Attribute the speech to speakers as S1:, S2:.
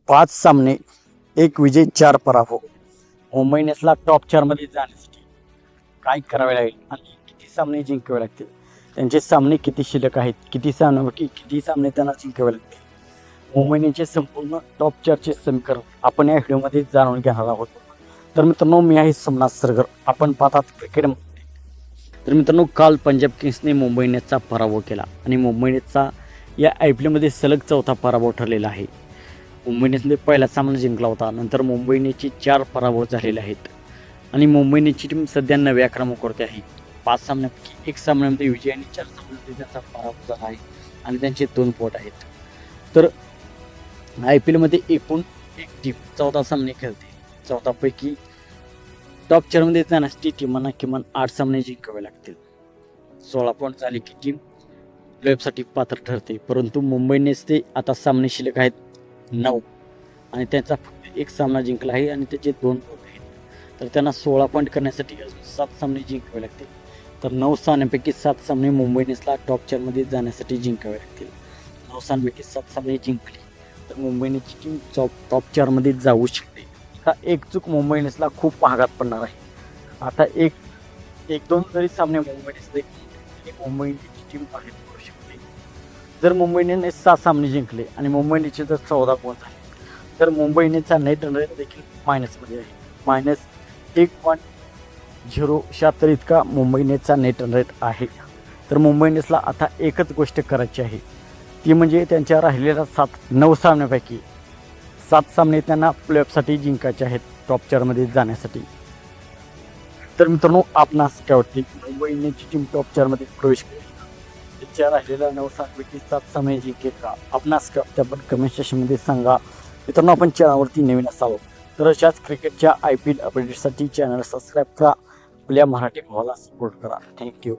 S1: 5 सामने, 1 विजय, 4 पराभव. मुंबई इंडियन्सला टॉप 4 मध्ये जाण्यासाठी काय करावे लागेल आणि किती सामने जिंकावे लागतील, त्यांचे सामने किती शिल्लक आहेत, किती सामने त्यांना जिंकावे लागतील, मुंबई इंडियन्सचे संपूर्ण टॉप 4चे समीकरण आपण या व्हिडिओमध्ये जाणून घेणार आहोत. तर मित्रांनो, मी आहे सोमनाथ सरगर, आपण पाहतात क्रिकेट. तर मित्रांनो, काल पंजाब किंग्सने मुंबई इंडियन्सचा पराभव केला आणि मुंबई इंडियन्सचा या IPL मध्ये सलग 4था पराभव ठरलेला आहे. मुंबई इंडियन्सने पहिला सामना जिंकला होता, नंतर मुंबई इंडियन्सचे 4 पराभव झालेले आहेत आणि मुंबई इंडियन्सची टीम सध्या 9व्या क्रमांकावरती आहे. 5 सामन्यापैकी 1 सामन्यामध्ये विजय आणि 4 सामन्यामध्ये त्यांचा पराभव झाला आहे आणि त्यांचे 2 पॉट आहेत. तर IPL मध्ये एकूण एक टीम 14 सामने खेळते. 14 पैकी टॉप 4 मध्ये जाण्यासाठी टीमांना किमान 8 सामने जिंकावे लागतील. 16 पॉईंट झाले की टीम प्लेऑफसाठी पात्र ठरते. परंतु मुंबई इंडियन्सचे आता सामने शिल्लक आहेत 9 आणि त्यांचा फक्त 1 सामना जिंकला आहे आणि त्याचे 2 पॉईंट आहेत. तर त्यांना 16 पॉईंट करण्यासाठी अजून 7 सामने जिंकावे लागतील. तर 9 सामन्यांपैकी 7 सामने मुंबई इंडियन्सला टॉप 4 मध्ये जाण्यासाठी जिंकावे लागतील. 9 सामन्यांपैकी 7 सामने जिंकली तर मुंबई इंडियन्सची टीम टॉप 4 मध्ये जाऊ शकते. हा एक चूक मुंबई इंडियन्सला खूप महागात पडणार आहे. आता एक दोन जरी सामने मुंबई इंडियन्सची टीम बाहेर पडू शकते. जर मुंबई इंडियन्सने 7 सामने जिंकले आणि मुंबई इंडियन्सचे जर 14 पॉईंट झाले तर मुंबई इंडियन्सचा नेट रन रेट देखील मायनसमध्ये आहे. -1.076 इतका मुंबई इंडियन्सचा नेट रन रेट आहे. तर मुंबई इंडियन्सला आता एकच गोष्ट करायची आहे, ती म्हणजे त्यांच्या राहिलेल्या 9 सामन्यापैकी 7 सामने त्यांना प्लेऑफसाठी जिंकायचे आहेत टॉप 4 मध्ये जाण्यासाठी. तर मित्रांनो, आपणास काय वाटते, मुंबई इंडियन्सची टीम टॉप 4 मध्ये प्रवेश करेल? त्यांच्या राहिलेल्या 9 सामन्यापैकी 7 सामने जिंकेल का? आपणास काय वाटते आपण कमेंट सेक्शनमध्ये सांगा. मित्रांनो, आपण चॅनलवरती नवीन असावं तर अशाच क्रिकेटच्या IPL अपडेटसाठी चॅनल सबस्क्राईब करा. आपल्या मराठी भावाला सपोर्ट करा. थँक्यू.